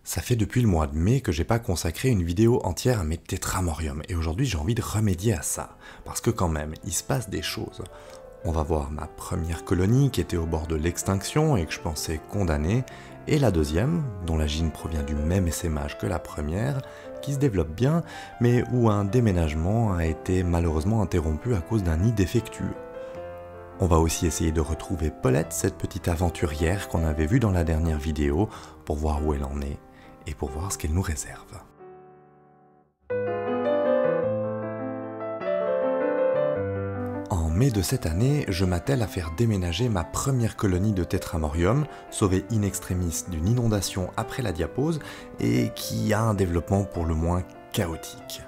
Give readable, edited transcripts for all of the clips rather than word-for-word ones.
Ça fait depuis le mois de mai que j'ai pas consacré une vidéo entière à mes tétramoriums et aujourd'hui j'ai envie de remédier à ça, parce que quand même, il se passe des choses. On va voir ma première colonie qui était au bord de l'extinction et que je pensais condamner, et la deuxième, dont la gine provient du même essaimage que la première, qui se développe bien, mais où un déménagement a été malheureusement interrompu à cause d'un nid défectueux. On va aussi essayer de retrouver Paulette, cette petite aventurière qu'on avait vue dans la dernière vidéo, pour voir où elle en est et pour voir ce qu'elle nous réserve. En mai de cette année, je m'attelle à faire déménager ma première colonie de tétramorium, sauvée in extremis d'une inondation après la diapause et qui a un développement pour le moins chaotique.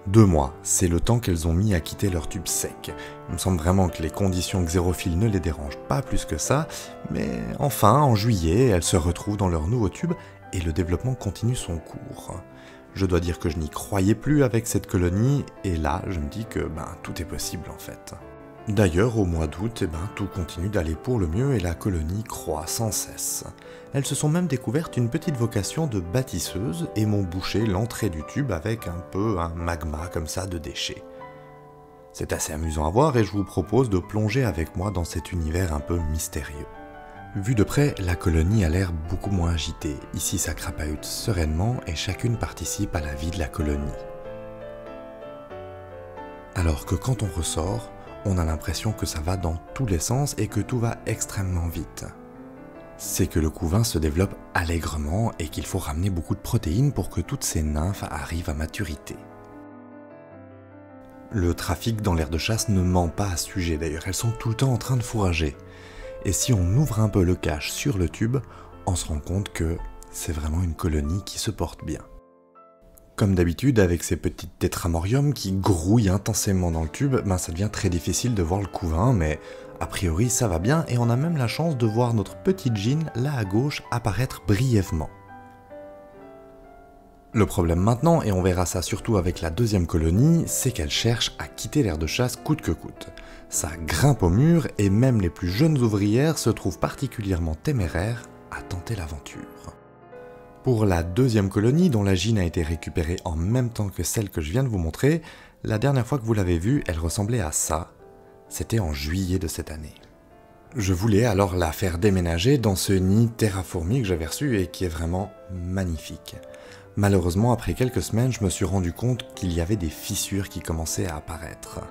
2 mois, c'est le temps qu'elles ont mis à quitter leur tube sec. Il me semble vraiment que les conditions xérophiles ne les dérangent pas plus que ça, mais enfin, en juillet, elles se retrouvent dans leur nouveau tube et le développement continue son cours. Je dois dire que je n'y croyais plus avec cette colonie, et là, je me dis que tout est possible en fait. D'ailleurs, au mois d'août, tout continue d'aller pour le mieux et la colonie croît sans cesse. Elles se sont même découvertes une petite vocation de bâtisseuse et m'ont bouché l'entrée du tube avec un peu un magma comme ça de déchets. C'est assez amusant à voir et je vous propose de plonger avec moi dans cet univers un peu mystérieux. Vu de près, la colonie a l'air beaucoup moins agitée. Ici, ça crapahute sereinement et chacune participe à la vie de la colonie. Alors que quand on ressort, on a l'impression que ça va dans tous les sens et que tout va extrêmement vite. C'est que le couvain se développe allègrement et qu'il faut ramener beaucoup de protéines pour que toutes ces nymphes arrivent à maturité. Le trafic dans l'aire de chasse ne ment pas à ce sujet d'ailleurs, elles sont tout le temps en train de fourrager. Et si on ouvre un peu le cache sur le tube, on se rend compte que c'est vraiment une colonie qui se porte bien. Comme d'habitude, avec ces petites tétramoriums qui grouillent intensément dans le tube, ça devient très difficile de voir le couvain, mais a priori ça va bien et on a même la chance de voir notre petite gine là à gauche apparaître brièvement. Le problème maintenant, et on verra ça surtout avec la deuxième colonie, c'est qu'elle cherche à quitter l'aire de chasse coûte que coûte. Ça grimpe au mur et même les plus jeunes ouvrières se trouvent particulièrement téméraires à tenter l'aventure. Pour la deuxième colonie, dont la gine a été récupérée en même temps que celle que je viens de vous montrer, la dernière fois que vous l'avez vue, elle ressemblait à ça. C'était en juillet de cette année. Je voulais alors la faire déménager dans ce nid terraformé que j'avais reçu et qui est vraiment magnifique. Malheureusement, après quelques semaines, je me suis rendu compte qu'il y avait des fissures qui commençaient à apparaître.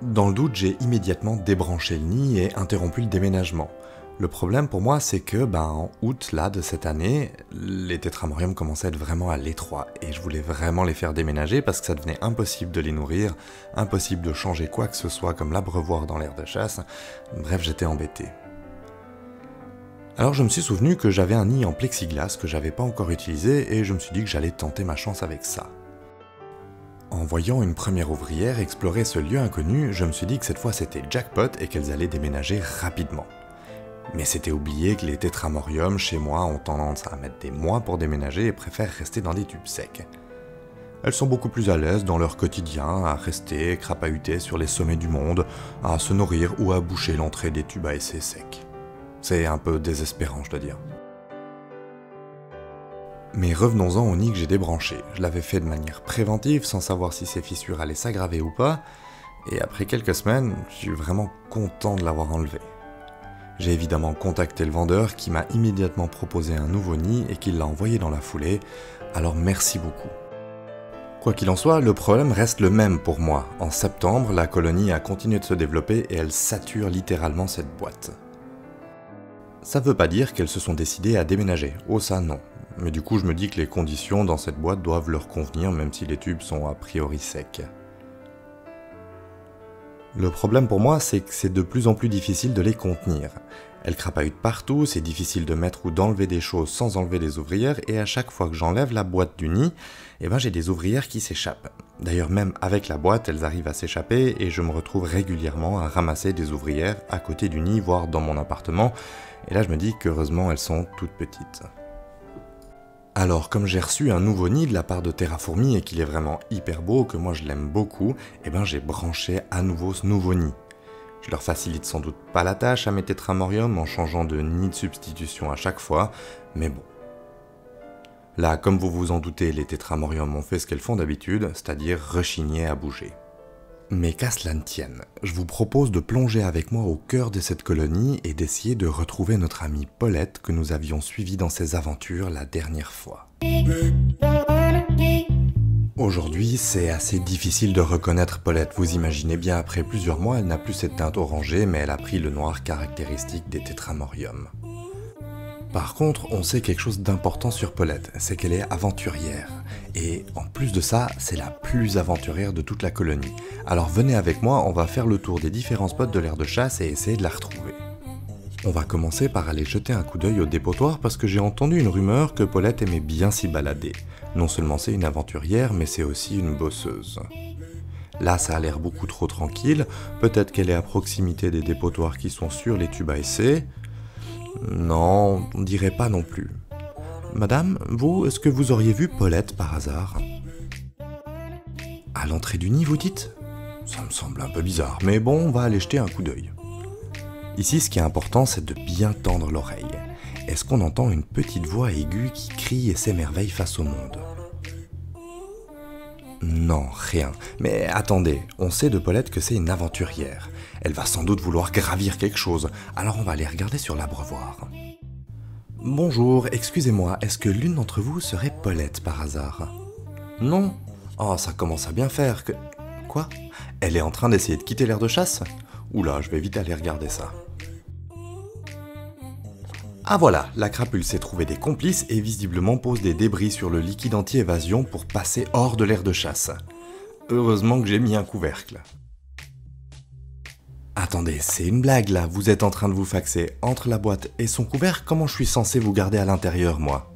Dans le doute, j'ai immédiatement débranché le nid et interrompu le déménagement. Le problème pour moi, c'est que en août là de cette année, les tétramoriums commençaient à être vraiment à l'étroit et je voulais vraiment les faire déménager parce que ça devenait impossible de les nourrir, impossible de changer quoi que ce soit comme l'abreuvoir dans l'aire de chasse. Bref, j'étais embêté. Alors je me suis souvenu que j'avais un nid en plexiglas que j'avais pas encore utilisé et je me suis dit que j'allais tenter ma chance avec ça. En voyant une première ouvrière explorer ce lieu inconnu, je me suis dit que cette fois c'était jackpot et qu'elles allaient déménager rapidement. Mais c'était oublié que les tétramoriums chez moi ont tendance à mettre des mois pour déménager et préfèrent rester dans des tubes secs. Elles sont beaucoup plus à l'aise dans leur quotidien, à rester crapahuter sur les sommets du monde, à se nourrir ou à boucher l'entrée des tubes à essai secs. C'est un peu désespérant, je dois dire. Mais revenons-en au nid que j'ai débranché. Je l'avais fait de manière préventive, sans savoir si ces fissures allaient s'aggraver ou pas, et après quelques semaines, je suis vraiment content de l'avoir enlevé. J'ai évidemment contacté le vendeur qui m'a immédiatement proposé un nouveau nid et qui l'a envoyé dans la foulée, alors merci beaucoup. Quoi qu'il en soit, le problème reste le même pour moi. En septembre, la colonie a continué de se développer et elle sature littéralement cette boîte. Ça veut pas dire qu'elles se sont décidées à déménager, oh ça non. Mais du coup je me dis que les conditions dans cette boîte doivent leur convenir même si les tubes sont a priori secs. Le problème pour moi, c'est que c'est de plus en plus difficile de les contenir. Elles crapahutent partout, c'est difficile de mettre ou d'enlever des choses sans enlever des ouvrières, et à chaque fois que j'enlève la boîte du nid, j'ai des ouvrières qui s'échappent. D'ailleurs, même avec la boîte, elles arrivent à s'échapper, et je me retrouve régulièrement à ramasser des ouvrières à côté du nid, voire dans mon appartement, et là je me dis qu'heureusement elles sont toutes petites. Alors, comme j'ai reçu un nouveau nid de la part de Terrafourmi et qu'il est vraiment hyper beau, que moi je l'aime beaucoup, j'ai branché à nouveau ce nouveau nid. Je leur facilite sans doute pas la tâche à mes tétramoriums en changeant de nid de substitution à chaque fois, mais bon, Là, comme vous vous en doutez, les tétramoriums ont fait ce qu'elles font d'habitude, c'est-à-dire rechigner à bouger. Mais qu'à cela ne tienne, je vous propose de plonger avec moi au cœur de cette colonie et d'essayer de retrouver notre amie Paulette que nous avions suivie dans ses aventures la dernière fois. Aujourd'hui, c'est assez difficile de reconnaître Paulette, vous imaginez bien, après plusieurs mois, elle n'a plus cette teinte orangée, mais elle a pris le noir caractéristique des tétramoriums. Par contre, on sait quelque chose d'important sur Paulette, c'est qu'elle est aventurière. Et en plus de ça, c'est la plus aventurière de toute la colonie. Alors venez avec moi, on va faire le tour des différents spots de l'aire de chasse et essayer de la retrouver. On va commencer par aller jeter un coup d'œil au dépotoir parce que j'ai entendu une rumeur que Paulette aimait bien s'y balader. Non seulement c'est une aventurière, mais c'est aussi une bosseuse. Là, ça a l'air beaucoup trop tranquille, peut-être qu'elle est à proximité des dépotoirs qui sont sur les tubes à essai. Non, on dirait pas non plus. Madame, vous, est-ce que vous auriez vu Paulette par hasard? À l'entrée du nid, vous dites? Ça me semble un peu bizarre, mais bon, on va aller jeter un coup d'œil. Ici, ce qui est important, c'est de bien tendre l'oreille. Est-ce qu'on entend une petite voix aiguë qui crie et s'émerveille face au monde? Non, rien. Mais attendez, on sait de Paulette que c'est une aventurière. Elle va sans doute vouloir gravir quelque chose, alors on va aller regarder sur l'abreuvoir. Bonjour, excusez-moi, est-ce que l'une d'entre vous serait Paulette par hasard? Non? Oh, ça commence à bien faire que... Quoi? Elle est en train d'essayer de quitter l'aire de chasse? Oula, je vais vite aller regarder ça. Ah voilà, la crapule s'est trouvée des complices et visiblement pose des débris sur le liquide anti-évasion pour passer hors de l'aire de chasse. Heureusement que j'ai mis un couvercle. Attendez, c'est une blague là, vous êtes en train de vous faxer. Entre la boîte et son couvercle, comment je suis censé vous garder à l'intérieur, moi?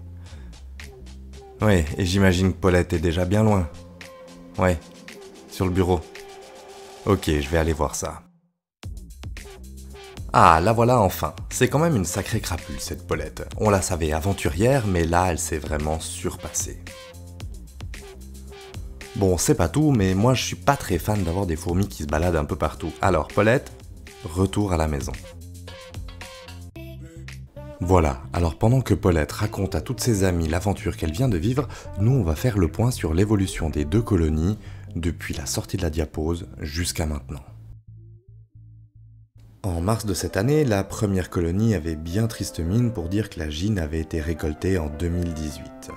Ouais, et j'imagine que Paulette est déjà bien loin. Ouais, sur le bureau. Ok, je vais aller voir ça. Ah, la voilà enfin. C'est quand même une sacrée crapule, cette Paulette. On la savait aventurière, mais là, elle s'est vraiment surpassée. Bon, c'est pas tout, mais moi je suis pas très fan d'avoir des fourmis qui se baladent un peu partout. Alors, Paulette, retour à la maison. Voilà, alors pendant que Paulette raconte à toutes ses amies l'aventure qu'elle vient de vivre, nous on va faire le point sur l'évolution des deux colonies depuis la sortie de la diapose jusqu'à maintenant. En mars de cette année, la première colonie avait bien triste mine pour dire que la gine avait été récoltée en 2018.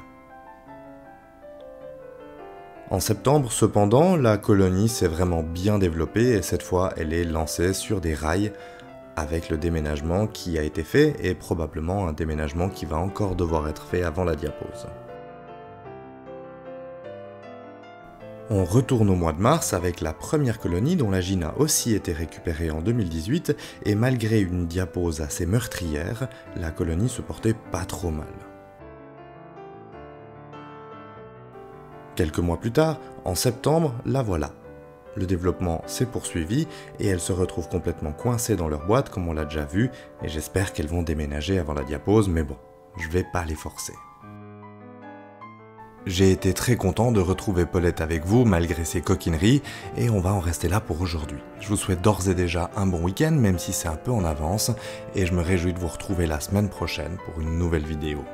En septembre, cependant, la colonie s'est vraiment bien développée et cette fois, elle est lancée sur des rails avec le déménagement qui a été fait et probablement un déménagement qui va encore devoir être fait avant la diapose. On retourne au mois de mars avec la première colonie dont la gine a aussi été récupérée en 2018 et malgré une diapose assez meurtrière, la colonie se portait pas trop mal. Quelques mois plus tard, en septembre, la voilà. Le développement s'est poursuivi et elles se retrouvent complètement coincées dans leur boîte comme on l'a déjà vu et j'espère qu'elles vont déménager avant la diapose mais bon, je vais pas les forcer. J'ai été très content de retrouver Paulette avec vous malgré ses coquineries et on va en rester là pour aujourd'hui. Je vous souhaite d'ores et déjà un bon week-end même si c'est un peu en avance et je me réjouis de vous retrouver la semaine prochaine pour une nouvelle vidéo.